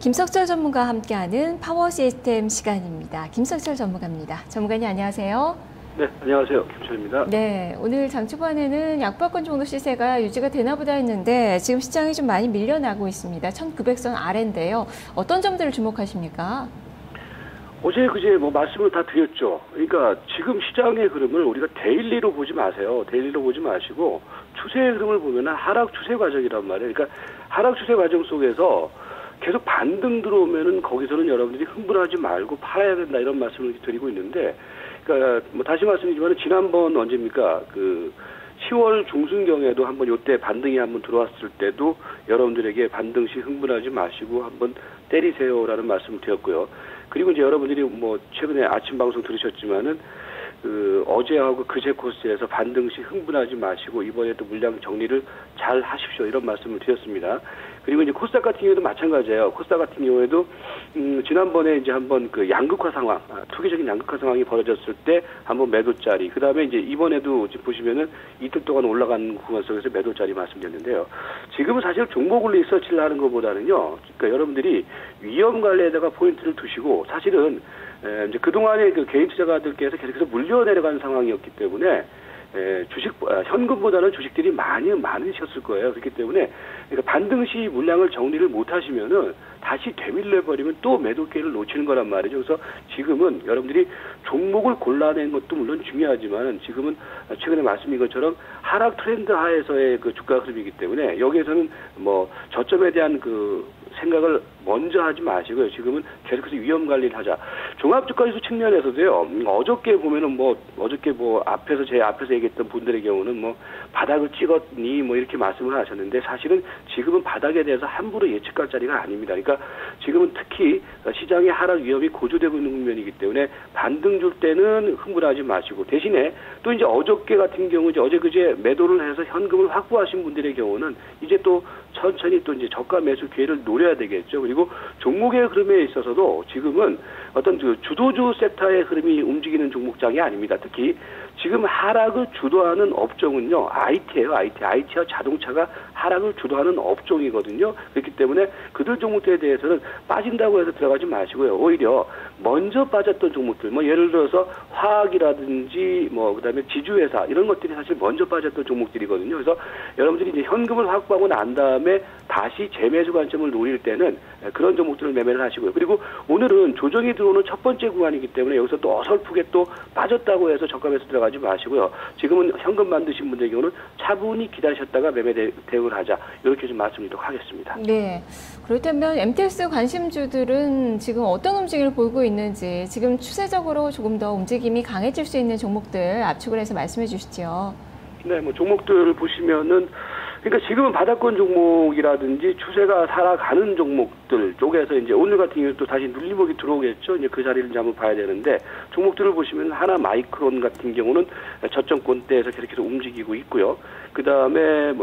김석철 전문가와 함께하는 파워 시스템 시간입니다. 김석철 전문가입니다. 전문가님 안녕하세요. 네, 안녕하세요. 김철입니다. 네, 오늘 장 초반에는 약보합권 정도 시세가 유지가 되나 보다 했는데 지금 시장이 좀 많이 밀려나고 있습니다. 1900선 아래인데요. 어떤 점들을 주목하십니까? 어제 그제 말씀을 다 드렸죠. 그러니까 지금 시장의 흐름을 우리가 데일리로 보지 마세요. 데일리로 보지 마시고 추세의 흐름을 보면 하락 추세 과정이란 말이에요. 그러니까 하락 추세 과정 속에서 계속 반등 들어오면은 거기서는 여러분들이 흥분하지 말고 팔아야 된다 이런 말씀을 드리고 있는데, 그러니까 다시 말씀드리지만 지난번 언제입니까? 10월 중순경에도 한번 요때 반등이 한번 들어왔을 때도 여러분들에게 반등 시 흥분하지 마시고 한번 때리세요라는 말씀을 드렸고요. 그리고 이제 여러분들이 최근에 아침 방송 들으셨지만은 어제하고 그제 코스에서 반등 시 흥분하지 마시고 이번에도 물량 정리를 잘 하십시오 이런 말씀을 드렸습니다. 그리고 이제 코스닥 같은 경우에도 마찬가지예요. 코스닥 같은 경우에도 지난번에 이제 한번 양극화 상황, 투기적인 양극화 상황이 벌어졌을 때 한번 매도짜리, 그 다음에 이제 이번에도 지금 보시면은 이틀 동안 올라간 구간 속에서 매도짜리 말씀드렸는데요. 지금은 사실 종목을 리서치를 하는 것보다는요, 그러니까 여러분들이 위험 관리에다가 포인트를 두시고 사실은 이제 그동안에 개인 투자가들께서 계속해서 물려 내려가는 상황이었기 때문에 현금보다는 주식들이 많으셨을 거예요. 그렇기 때문에 그러니까 반등 시 물량을 정리를 못 하시면은 다시 되밀려 버리면 또 매도 기회를 놓치는 거란 말이죠. 그래서 지금은 여러분들이 종목을 골라낸 것도 물론 중요하지만 지금은 최근에 말씀인 것처럼 하락 트렌드 하에서의 주가 흐름이기 때문에 여기에서는 저점에 대한 생각을 먼저 하지 마시고요. 지금은 계속해서 위험 관리를 하자. 종합주가지수 측면에서도요. 어저께 보면은 어저께 제 앞에서 얘기했던 분들의 경우는 바닥을 찍었니 이렇게 말씀을 하셨는데 사실은 지금은 바닥에 대해서 함부로 예측할 자리가 아닙니다. 그러니까 지금은 특히 시장의 하락 위험이 고조되고 있는 국면이기 때문에 반등 줄 때는 흥분하지 마시고 대신에 또 이제 어저께 같은 경우 이제 어제 그제 매도를 해서 현금을 확보하신 분들의 경우는 이제 또 천천히 또 이제 저가 매수 기회를 노려야 되겠죠. 그리고 종목의 흐름에 있어서도 지금은 어떤 주도주 섹터의 흐름이 움직이는 종목장이 아닙니다. 특히 지금 하락을 주도하는 업종은요, IT예요. IT와 자동차가 하락을 주도하는 업종이거든요. 그렇기 때문에 그들 종목들에 대해서는 빠진다고 해서 들어가지 마시고요. 오히려 먼저 빠졌던 종목들, 예를 들어서 화학이라든지 그다음에 지주회사 이런 것들이 사실 먼저 빠졌던 종목들이거든요. 그래서 여러분들이 이제 현금을 확보하고 난 다음에 다시 재매수 관점을 노릴 때는 그런 종목들을 매매를 하시고요. 그리고 오늘은 조정이 들어오는 첫 번째 구간이기 때문에 여기서 또 어설프게 또 빠졌다고 해서 저가 매수 들어가지 마시고요. 지금은 현금 만드신 분들의 경우는 차분히 기다리셨다가 매매 대응을 하자. 이렇게 좀 말씀드리도록 하겠습니다. 네. 그렇다면 MTS 관심주들은 지금 어떤 움직임을 보이고 있는지 지금 추세적으로 조금 더 움직임이 강해질 수 있는 종목들 압축을 해서 말씀해 주시죠. 네, 종목들을 보시면은 그러니까 지금은 바닥권 종목이라든지 추세가 살아가는 종목들 쪽에서 이제 오늘 같은 경우에 또 다시 눌림목이 들어오겠죠. 이제 그 자리를 이제 한번 봐야 되는데 종목들을 보시면 하나 마이크론 같은 경우는 저점권대에서 계속해서 움직이고 있고요. 그 다음에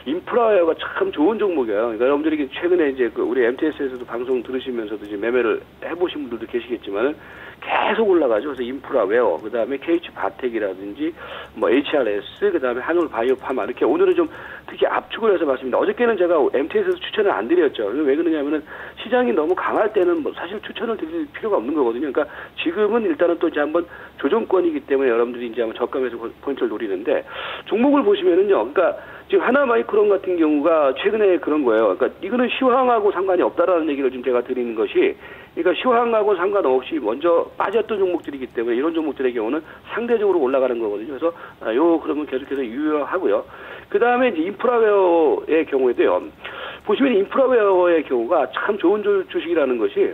인프라웨어가 참 좋은 종목이에요. 그러니까 여러분들이 최근에 이제 우리 MTS에서도 방송 들으시면서도 이제 매매를 해보신 분들도 계시겠지만은 계속 올라가죠. 그래서 인프라웨어, 그 다음에 KH바텍이라든지 HRS, 그 다음에 한올바이오파마 이렇게 오늘은 좀 특히 압축을 해서 말씀드립니다. 어저께는 제가 MTS에서 추천을 안 드렸죠. 왜 그러냐면은 시장이 너무 강할 때는 사실 추천을 드릴 필요가 없는 거거든요. 그러니까 지금은 일단은 또 이제 한번 조정권이기 때문에 여러분들이 이제 한번 저가에서 포인트를 노리는데 종목을 보시면은요. 그러니까 지금 하나마이크론 같은 경우가 최근에 그런 거예요. 그러니까 이거는 시황하고 상관이 없다라는 얘기를 지금 제가 드리는 것이, 그러니까 시황하고 상관없이 먼저 빠졌던 종목들이기 때문에 이런 종목들의 경우는 상대적으로 올라가는 거거든요. 그래서 그러면 계속해서 유효하고요. 그 다음에 이제 인프라웨어의 경우에도요. 보시면 인프라웨어의 경우가 참 좋은 주식이라는 것이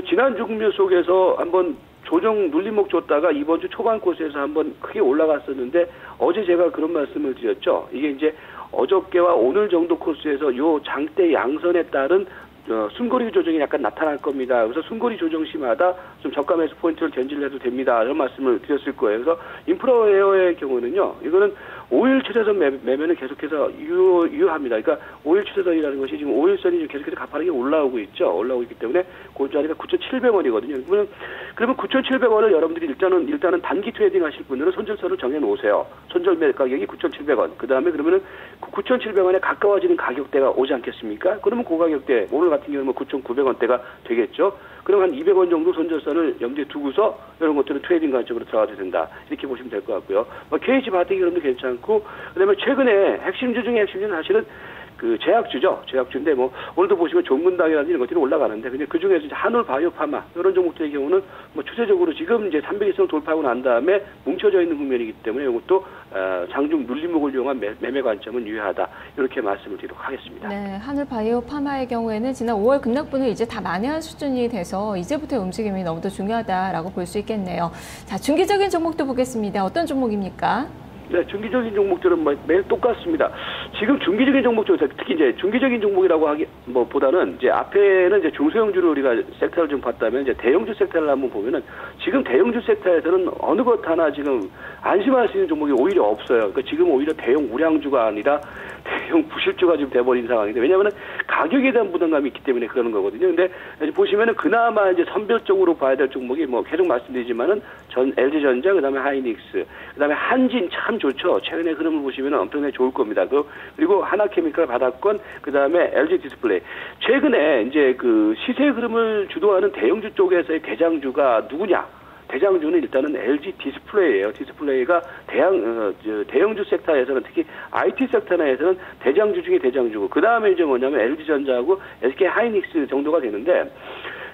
지난 중묘 속에서 한번 조정 눌림목 줬다가 이번 주 초반 코스에서 한번 크게 올라갔었는데 어제 제가 그런 말씀을 드렸죠. 이게 이제 어저께와 오늘 정도 코스에서 요 장대 양선에 따른 순거리 조정이 약간 나타날 겁니다. 그래서 순거리 조정 시마다 좀 저가 매수 포인트를 견지를 해도 됩니다. 이런 말씀을 드렸을 거예요. 그래서 인프라웨어의 경우는요, 이거는 5일 추세선 매매는 계속해서 유효합니다. 그러니까 5일 추세선이라는 것이 지금 5일선이 계속해서 가파르게 올라오고 있죠. 올라오고 있기 때문에 그 자리가 9,700원이거든요. 그러면 그러면 9,700원을 여러분들이 일단은 단기 트레이딩 하실 분들은 손절선을 정해놓으세요. 손절 매 가격이 9,700원. 그 다음에 그러면은 9,700원에 가까워지는 가격대가 오지 않겠습니까? 그러면 그 가격대, 오늘 같은 경우는 뭐 9,900원대가 되겠죠. 그럼 한 200원 정도 손절선을 염두에 두고서 이런 것들은 트레이딩 관점으로 들어가도 된다. 이렇게 보시면 될 것 같고요. 뭐 KH 바텍 이름도 괜찮고, 그 다음에 최근에 핵심주 중에 핵심주는 사실은 그 제약주죠. 제약주인데 뭐 오늘도 보시면 종근당이라든지 이런 것들이 올라가는데 근데 그 중에서 이제 한올 바이오파마 이런 종목들의 경우는 뭐 추세적으로 지금 이제 300일선을 돌파하고 난 다음에 뭉쳐져 있는 국면이기 때문에 이것도 장중 눌림목을 이용한 매매 관점은 유효하다. 이렇게 말씀을 드리도록 하겠습니다. 네, 한올 바이오파마의 경우에는 지난 5월 급락분을 이제 다 만회한 수준이 돼서 이제부터 움직임이 너무도 중요하다라고 볼 수 있겠네요. 자, 중기적인 종목도 보겠습니다. 어떤 종목입니까? 네, 중기적인 종목들은 매일 똑같습니다. 지금 중기적인 종목 중에서 특히 이제 중기적인 종목이라고 하기 보다는 이제 앞에는 이제 중소형주를 우리가 섹터를 좀 봤다면 이제 대형주 섹터를 한번 보면은 지금 대형주 섹터에서는 어느 것 하나 지금 안심할 수 있는 종목이 오히려 없어요. 그러니까 지금 오히려 대형 우량주가 아니라 대형 부실주가 지금 돼버린 상황인데 왜냐하면 가격에 대한 부담감이 있기 때문에 그러는 거거든요. 근데 보시면은 그나마 이제 선별적으로 봐야 될 종목이 뭐 계속 말씀드리지만은 LG전자, 그다음에 하이닉스, 그다음에 한진 참 좋죠. 최근에 흐름을 보시면은 엄청나게 좋을 겁니다. 그리고 하나케미칼 바닥권, 그다음에 LG 디스플레이. 최근에 이제 그 시세 흐름을 주도하는 대형주 쪽에서의 대장주가 누구냐? 대장주는 일단은 LG 디스플레이예요. 디스플레이가 대형주 섹터에서는 특히 IT 섹터 내에서는 대장주 중에 대장주고 그 다음에 이제 뭐냐면 LG전자하고 SK 하이닉스 정도가 되는데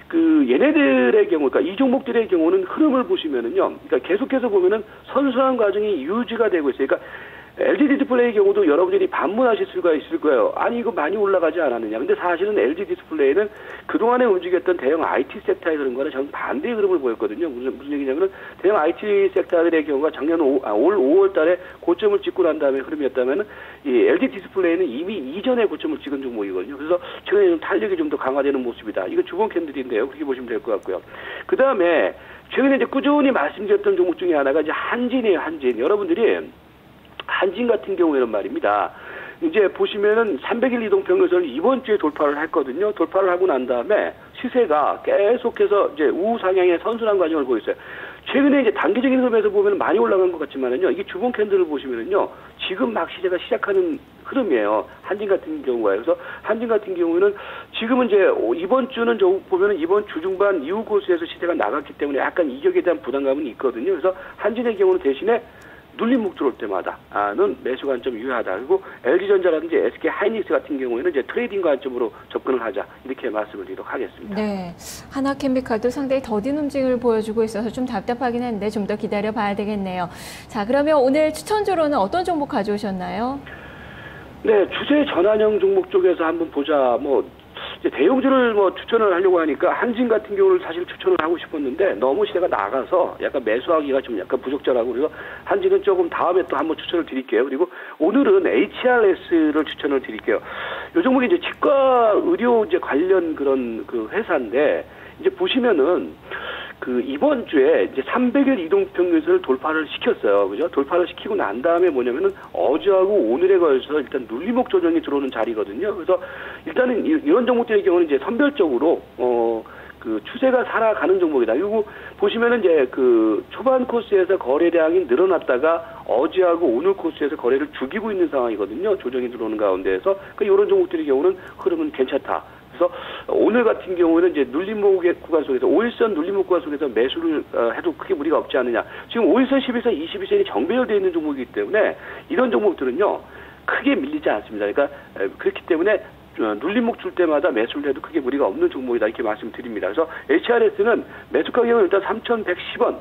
그 얘네들의 경우, 그러니까 이 종목들의 경우는 흐름을 보시면은요, 그러니까 계속해서 보면은 선순환 과정이 유지가 되고 있어요. 그러니까 LG 디스플레이 경우도 여러분들이 반문하실 수가 있을 거예요. 아니 이거 많이 올라가지 않았느냐. 근데 사실은 LG 디스플레이는 그동안에 움직였던 대형 IT 섹터의 흐름과는 정 반대의 흐름을 보였거든요. 무슨 얘기냐면은 대형 IT 섹터들의 경우가 작년 올 5월 달에 고점을 찍고 난 다음에 흐름이었다면은 이 LG 디스플레이는 이미 이전에 고점을 찍은 종목이거든요. 그래서 최근에 좀 탄력이 좀 더 강화되는 모습이다. 이거 주봉 캔들인데요. 그렇게 보시면 될 것 같고요. 그 다음에 최근에 이제 꾸준히 말씀드렸던 종목 중에 하나가 이제 한진이에요. 한진. 여러분들이 한진 같은 경우에는 말입니다. 이제 보시면은 300일 이동평균선을 이번 주에 돌파를 했거든요. 돌파를 하고 난 다음에 시세가 계속해서 이제 우상향의 선순환 과정을 보였어요. 최근에 이제 단기적인 흐름에서 보면 많이 올라간 것 같지만은요, 이게 주봉 캔들을 보시면은요, 지금 막 시세가 시작하는 흐름이에요. 한진 같은 경우에. 그래서 한진 같은 경우에는 지금은 이제 이번 주는 보면은 이번 주 중반 이후 코스에서 시세가 나갔기 때문에 약간 이격에 대한 부담감은 있거든요. 그래서 한진의 경우는 대신에 눌림목 들어올 때마다는 매수 관점 유효하다. 그리고 LG전자라든지 SK 하이닉스 같은 경우에는 이제 트레이딩 관점으로 접근을 하자. 이렇게 말씀을 드리도록 하겠습니다. 네. 하나케미칼도 상당히 더딘 움직임을 보여주고 있어서 좀 답답하긴 한데 좀 더 기다려 봐야 되겠네요. 자, 그러면 오늘 추천주로는 어떤 종목 가져오셨나요? 네, 추세 전환형 종목 쪽에서 한번 보자. 이제 대형주를 추천을 하려고 하니까 한진 같은 경우를 사실 추천을 하고 싶었는데 너무 시세가 나가서 약간 매수하기가 좀 약간 부적절하고 그래서 한진은 조금 다음에 또 한번 추천을 드릴게요. 그리고 오늘은 HRS를 추천을 드릴게요. 이 종목이 이제 치과 의료 이제 관련 그런 그 회사인데 이제 보시면은 그 이번 주에 이제 300일 이동평균선을 돌파를 시켰어요. 그죠? 돌파를 시키고 난 다음에 뭐냐면은 어제하고 오늘에 걸쳐서 일단 눌림목 조정이 들어오는 자리거든요. 그래서 일단은 이런 종목들의 경우는 이제 선별적으로 그 추세가 살아가는 종목이다. 그리고 보시면은 이제 그 초반 코스에서 거래량이 늘어났다가 어제하고 오늘 코스에서 거래를 죽이고 있는 상황이거든요. 조정이 들어오는 가운데에서 그러니까 이런 종목들의 경우는 흐름은 괜찮다. 그래서 오늘 같은 경우에는 이제 눌림목 구간 속에서 5일선 눌림목 구간 속에서 매수를 해도 크게 무리가 없지 않느냐. 지금 5일선, 11선, 22선이 정배열되어 있는 종목이기 때문에 이런 종목들은요 크게 밀리지 않습니다. 그러니까 그렇기 때문에 눌림목 줄 때마다 매수를 해도 크게 무리가 없는 종목이다 이렇게 말씀드립니다. 그래서 HRS는 매수 가격은 일단 3,110원.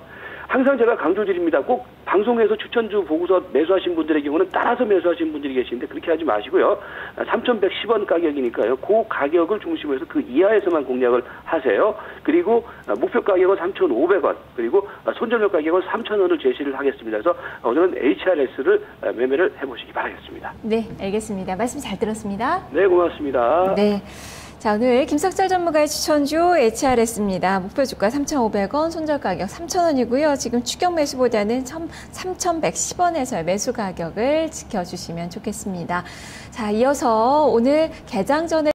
항상 제가 강조드립니다. 꼭 방송에서 추천주 보고서 매수하신 분들의 경우는 따라서 매수하신 분들이 계시는데 그렇게 하지 마시고요. 3,110원 가격이니까요. 그 가격을 중심으로 해서 그 이하에서만 공략을 하세요. 그리고 목표 가격은 3,500원 그리고 손절력 가격은 3,000원을 제시를 하겠습니다. 그래서 오늘은 HRS를 매매를 해보시기 바라겠습니다. 네, 알겠습니다. 말씀 잘 들었습니다. 네, 고맙습니다. 네. 자, 오늘 김석철 전문가의 추천주 HRS입니다. 목표 주가 3,500원, 손절 가격 3,000원이고요. 지금 추격 매수보다는 3,110원에서의 매수 가격을 지켜주시면 좋겠습니다. 자, 이어서 오늘 개장 전에